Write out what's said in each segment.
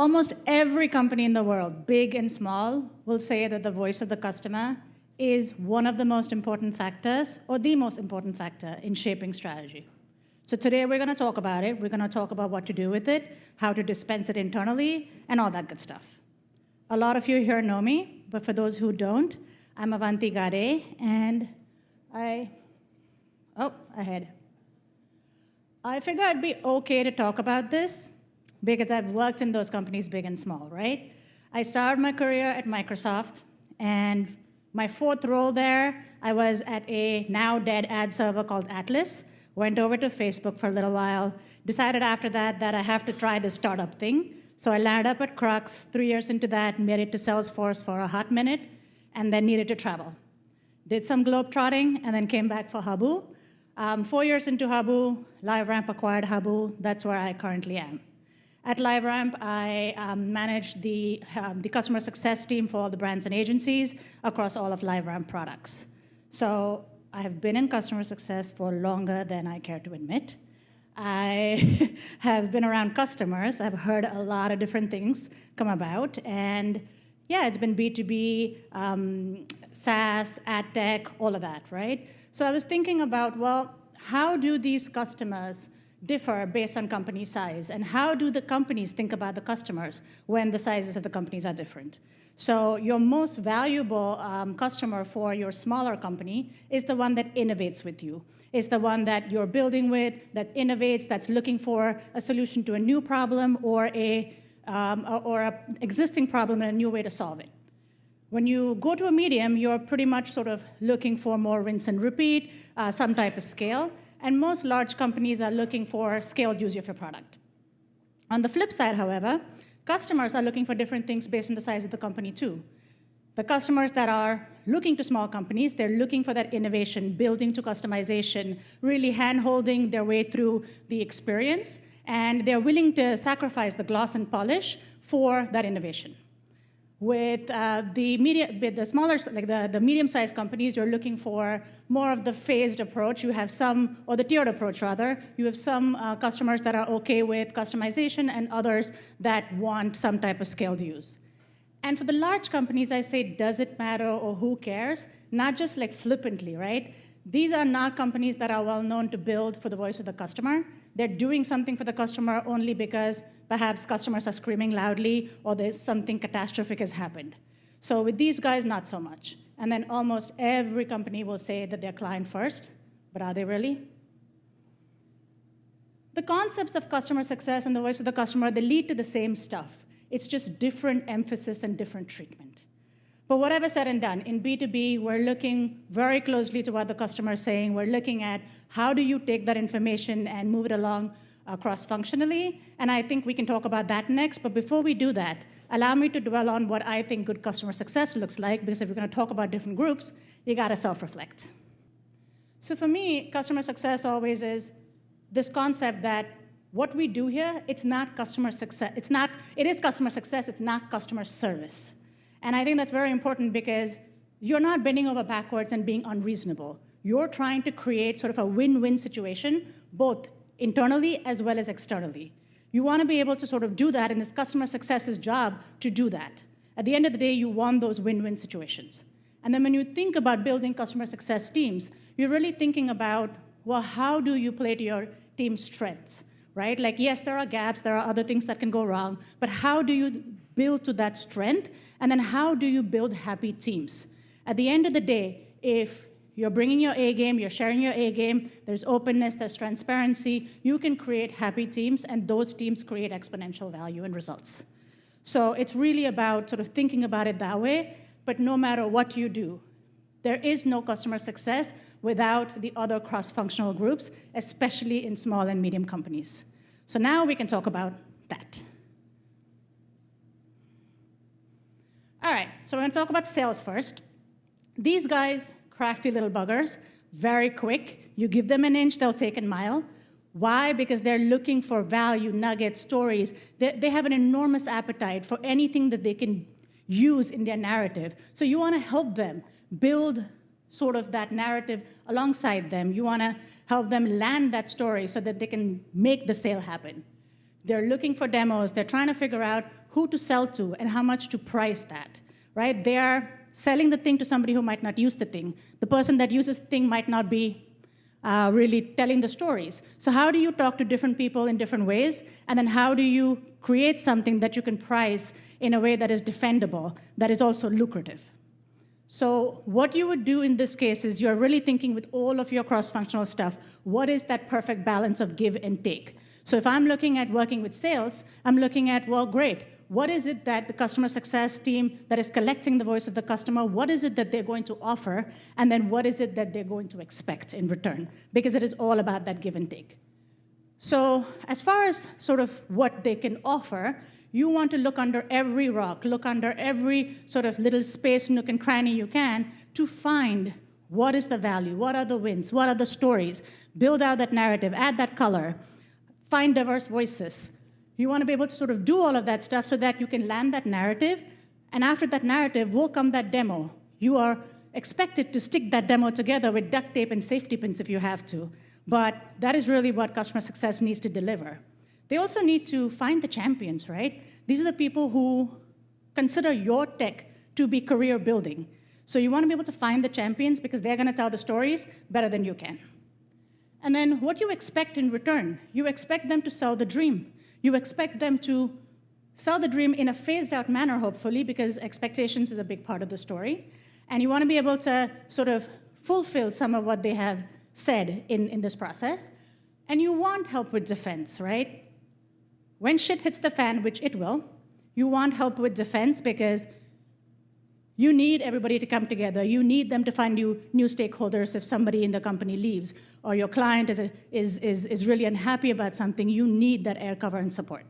Almost every company in the world, big and small, will say that the voice of the customer is one of the most important factors, or the most important factor in shaping strategy. So today we're going to talk about it. We're going to talk about what to do with it, how to dispense it internally, and all that good stuff. A lot of you here know me, but for those who don't, I'm Avanti Gade, and I figure it'd be okay to talk about this because I've worked in those companies big and small, right? I started my career at Microsoft, and my fourth role there, I was at a now dead ad server called Atlas, went over to Facebook for a little while, decided after that I have to try this startup thing. So I landed up at Crux, 3 years into that, made it to Salesforce for a hot minute, and then needed to travel. Did some globetrotting, and then came back for Habu. 4 years into Habu, LiveRamp acquired Habu. That's where I currently am. At LiveRamp, I manage the customer success team for all the brands and agencies across all of LiveRamp products. So I have been in customer success for longer than I care to admit. I have been around customers. I've heard a lot of different things come about. And yeah, it's been B2B, SaaS, ad tech, all of that, right? So I was thinking about, well, how do these customers differ based on company size? And how do the companies think about the customers when the sizes of the companies are different? So your most valuable customer for your smaller company is the one that innovates with you. It's the one that you're building with, that innovates, that's looking for a solution to a new problem or a existing problem and a new way to solve it. When you go to a medium, you're pretty much sort of looking for more rinse and repeat, some type of scale. And most large companies are looking for scaled use of your product. On the flip side, however, customers are looking for different things based on the size of the company too. The customers that are looking to small companies, they're looking for that innovation, building to customization, really hand-holding their way through the experience, and they're willing to sacrifice the gloss and polish for that innovation. With the smaller, like the medium-sized companies, you're looking for more of the phased approach. You have some, or the tiered approach rather. You have some customers that are okay with customization and others that want some type of scaled use. And for the large companies, I say, does it matter or who cares? Not just like flippantly, right? These are not companies that are well known to build for the voice of the customer. They're doing something for the customer only because perhaps customers are screaming loudly or there's something catastrophic has happened. So with these guys, not so much. And then almost every company will say that they're client first, but are they really? The concepts of customer success and the voice of the customer, they lead to the same stuff. It's just different emphasis and different treatment. But whatever said and done, in B2B, we're looking very closely to what the customer is saying. We're looking at how do you take that information and move it along cross-functionally. And I think we can talk about that next. But before we do that, allow me to dwell on what I think good customer success looks like, because if we're going to talk about different groups, you got to self-reflect. So for me, customer success always is this concept that what we do here, it's not customer success. It is customer success, it's not customer service. And I think that's very important because you're not bending over backwards and being unreasonable. You're trying to create sort of a win-win situation, both internally as well as externally. You want to be able to sort of do that, and it's customer success's job to do that. At the end of the day, you want those win-win situations. And then when you think about building customer success teams, you're really thinking about, well, how do you play to your team's strengths, right? Like, yes, there are gaps, there are other things that can go wrong, but how do you build to that strength? And then how do you build happy teams? At the end of the day, if you're bringing your A game, you're sharing your A game, there's openness, there's transparency, you can create happy teams, and those teams create exponential value and results. So it's really about sort of thinking about it that way, but no matter what you do, there is no customer success without the other cross-functional groups, especially in small and medium companies. So now we can talk about that. All right, so we're going to talk about sales first. These guys, crafty little buggers, very quick. You give them an inch, they'll take a mile. Why? Because they're looking for value, nuggets, stories. They have an enormous appetite for anything that they can use in their narrative. So you want to help them build sort of that narrative alongside them. You want to help them land that story so that they can make the sale happen. They're looking for demos. They're trying to figure out who to sell to and how much to price that, right? They are selling the thing to somebody who might not use the thing. The person that uses the thing might not be really telling the stories. So how do you talk to different people in different ways? And then how do you create something that you can price in a way that is defendable, that is also lucrative? So what you would do in this case is you're really thinking with all of your cross-functional stuff, what is that perfect balance of give and take? So if I'm looking at working with sales, I'm looking at, well, great. What is it that the customer success team that is collecting the voice of the customer, what is it that they're going to offer, and then what is it that they're going to expect in return? Because it is all about that give and take. So as far as sort of what they can offer, you want to look under every rock, look under every sort of little space, nook and cranny you can to find what is the value, what are the wins, what are the stories, build out that narrative, add that color, find diverse voices. You want to be able to sort of do all of that stuff so that you can land that narrative, and after that narrative will come that demo. You are expected to stick that demo together with duct tape and safety pins if you have to, but that is really what customer success needs to deliver. They also need to find the champions, right? These are the people who consider your tech to be career building. So you want to be able to find the champions because they're going to tell the stories better than you can. And then what you expect in return, you expect them to sell the dream. You expect them to sell the dream in a phased-out manner, hopefully, because expectations is a big part of the story. And you want to be able to sort of fulfill some of what they have said in this process. And you want help with defense, right? When shit hits the fan, which it will, you want help with defense because you need everybody to come together. You need them to find new stakeholders if somebody in the company leaves, or your client is really unhappy about something. You need that air cover and support.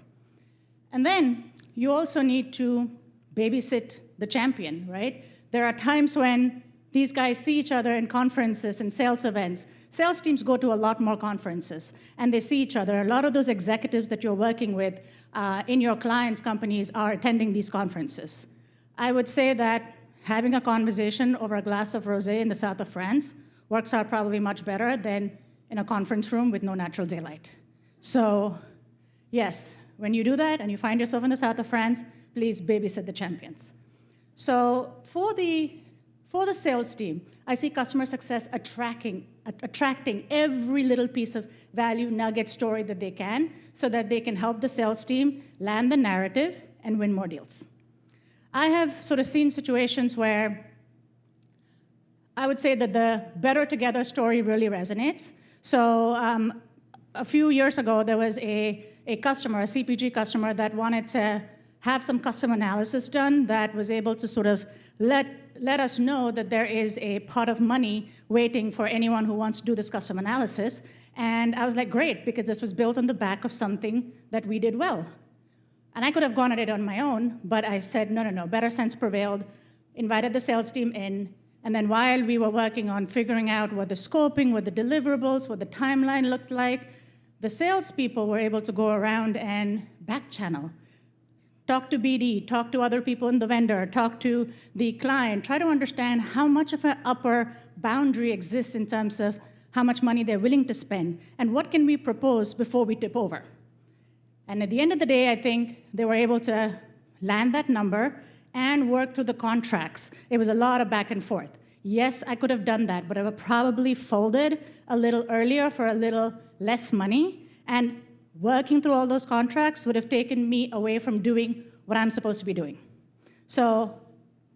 And then you also need to babysit the champion, right? There are times when these guys see each other in conferences and sales events. Sales teams go to a lot more conferences, and they see each other. A lot of those executives that you're working with in your clients' companies are attending these conferences. I would say that having a conversation over a glass of rosé in the south of France works out probably much better than in a conference room with no natural daylight. So yes, when you do that and you find yourself in the south of France, please babysit the champions. So for the sales team, I see customer success attracting every little piece of value nugget story that they can so that they can help the sales team land the narrative and win more deals. I have sort of seen situations where I would say that the better together story really resonates. So a few years ago, there was a customer, a CPG customer, that wanted to have some custom analysis done that was able to sort of let us know that there is a pot of money waiting for anyone who wants to do this custom analysis. And I was like, great, because this was built on the back of something that we did well. And I could have gone at it on my own, but I said, no, better sense prevailed, invited the sales team in, and then while we were working on figuring out what the scoping, what the deliverables, what the timeline looked like, the salespeople were able to go around and back channel, talk to BD, talk to other people in the vendor, talk to the client, try to understand how much of an upper boundary exists in terms of how much money they're willing to spend, and what can we propose before we tip over. And at the end of the day, I think they were able to land that number and work through the contracts. It was a lot of back and forth. Yes, I could have done that, but I would probably folded a little earlier for a little less money, and working through all those contracts would have taken me away from doing what I'm supposed to be doing. So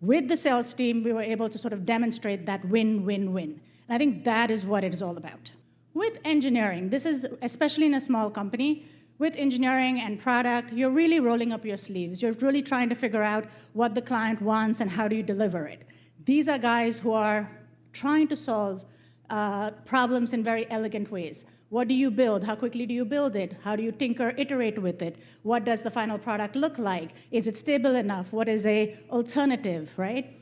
with the sales team, we were able to sort of demonstrate that win-win-win. And I think that is what it is all about. With engineering, this is, especially in a small company, with engineering and product, you're really rolling up your sleeves. You're really trying to figure out what the client wants and how do you deliver it. These are guys who are trying to solve problems in very elegant ways. What do you build? How quickly do you build it? How do you tinker, iterate with it? What does the final product look like? Is it stable enough? What is an alternative, right?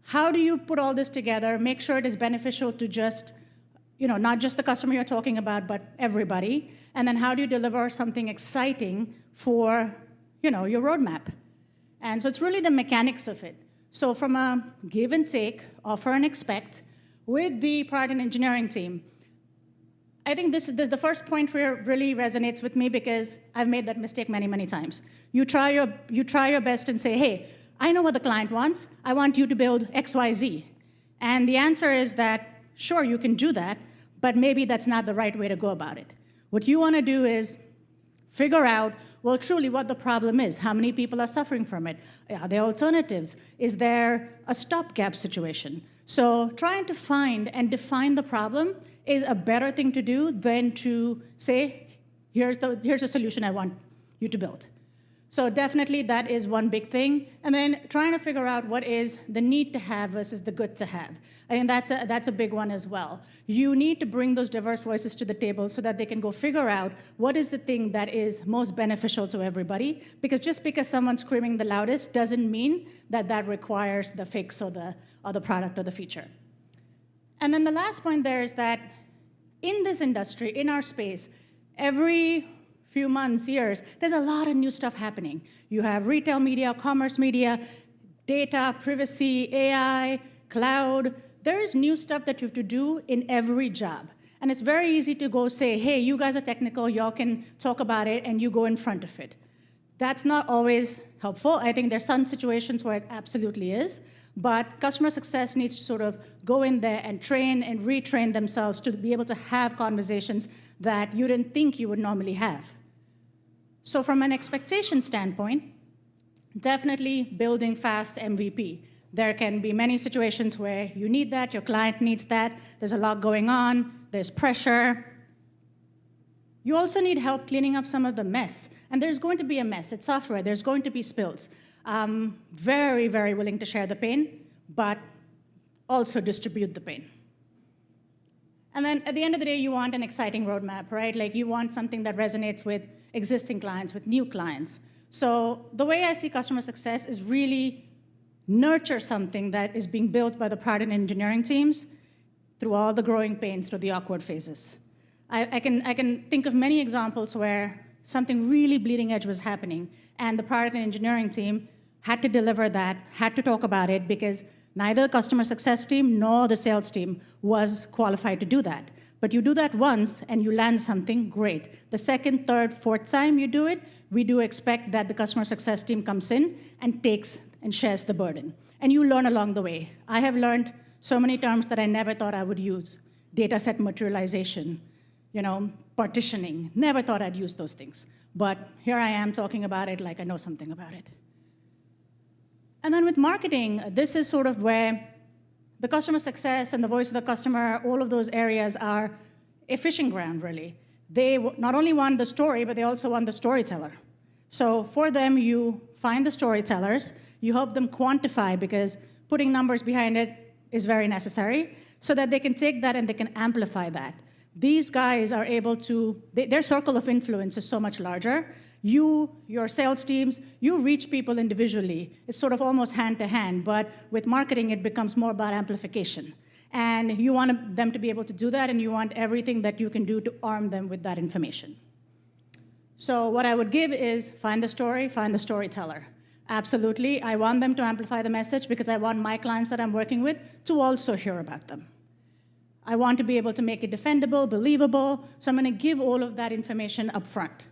How do you put all this together, make sure it is beneficial to just, not just the customer you're talking about, but everybody? And then how do you deliver something exciting for, your roadmap? And so it's really the mechanics of it. So from a give and take, offer and expect, with the product and engineering team, I think this the first point here really resonates with me because I've made that mistake many, many times. You try your best and say, hey, I know what the client wants. I want you to build X, Y, Z. And the answer is that, sure, you can do that, but maybe that's not the right way to go about it. What you want to do is figure out, well, truly what the problem is. How many people are suffering from it? Are there alternatives? Is there a stopgap situation? So trying to find and define the problem is a better thing to do than to say, here's a solution I want you to build. So definitely that is one big thing. And then trying to figure out what is the need to have versus the good to have. I think that's a big one as well. You need to bring those diverse voices to the table so that they can go figure out what is the thing that is most beneficial to everybody. Because just because someone's screaming the loudest doesn't mean that that requires the fix or the product or the feature. And then the last point there is that in this industry, in our space, every few months, years, there's a lot of new stuff happening. You have retail media, commerce media, data, privacy, AI, cloud. There's new stuff that you have to do in every job. And it's very easy to go say, hey, you guys are technical, y'all can talk about it, and you go in front of it. That's not always helpful. I think there's some situations where it absolutely is. But customer success needs to sort of go in there and train and retrain themselves to be able to have conversations that you didn't think you would normally have. So from an expectation standpoint, definitely building fast MVP. There can be many situations where you need that, your client needs that, there's a lot going on, there's pressure. You also need help cleaning up some of the mess. And there's going to be a mess. It's software. There's going to be spills. Very, very willing to share the pain, but also distribute the pain. And then at the end of the day, you want an exciting roadmap, right? Like you want something that resonates with existing clients, with new clients. So the way I see customer success is really nurture something that is being built by the product and engineering teams through all the growing pains, through the awkward phases. I can think of many examples where something really bleeding edge was happening, and the product and engineering team had to deliver that, had to talk about it, because neither the customer success team nor the sales team was qualified to do that. But you do that once, and you land something great. The second, third, fourth time you do it, we do expect that the customer success team comes in and takes and shares the burden. And you learn along the way. I have learned so many terms that I never thought I would use. Data set materialization, partitioning. Never thought I'd use those things. But here I am talking about it like I know something about it. And then with marketing, this is sort of where the customer success and the voice of the customer, all of those areas are a fishing ground, really. They not only want the story, but they also want the storyteller. So for them, you find the storytellers, you help them quantify, because putting numbers behind it is very necessary, so that they can take that and they can amplify that. These guys are able to, their circle of influence is so much larger. Your sales teams, you reach people individually. It's sort of almost hand to hand, but with marketing, it becomes more about amplification. And you want them to be able to do that, and you want everything that you can do to arm them with that information. So what I would give is find the story, find the storyteller. Absolutely, I want them to amplify the message because I want my clients that I'm working with to also hear about them. I want to be able to make it defendable, believable, so I'm going to give all of that information up front.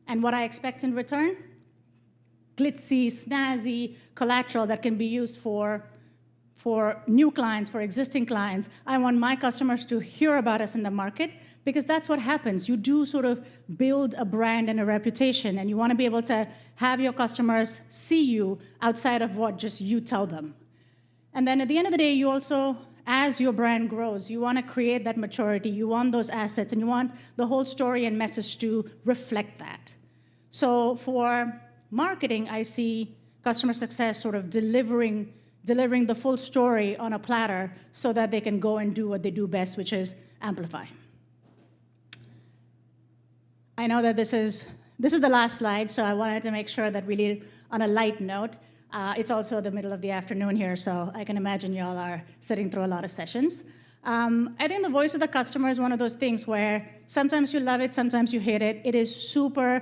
And what I expect in return? Glitzy, snazzy collateral that can be used for new clients, for existing clients. I want my customers to hear about us in the market, because that's what happens. You do sort of build a brand and a reputation, and you want to be able to have your customers see you outside of what just you tell them. And then at the end of the day, you also, as your brand grows, you want to create that maturity, you want those assets, and you want the whole story and message to reflect that. So for marketing, I see customer success sort of delivering the full story on a platter so that they can go and do what they do best, which is amplify. I know that this is the last slide, so I wanted to make sure that we leave on a light note. It's also the middle of the afternoon here, so I can imagine y'all are sitting through a lot of sessions. I think the voice of the customer is one of those things where sometimes you love it, sometimes you hate it. It is super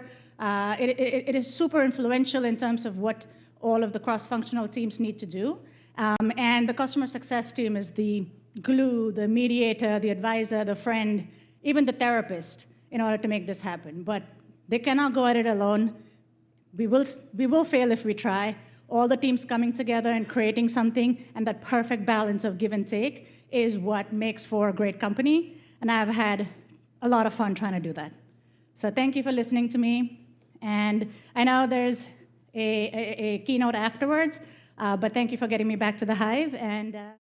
influential in terms of what all of the cross-functional teams need to do. And the customer success team is the glue, the mediator, the advisor, the friend even the therapist, in order to make this happen. But they cannot go at it alone. We will fail if we try. All the teams coming together and creating something, and that perfect balance of give and take is what makes for a great company. And I've had a lot of fun trying to do that. So thank you for listening to me. And I know there's a keynote afterwards, but thank you for getting me back to the Hive. And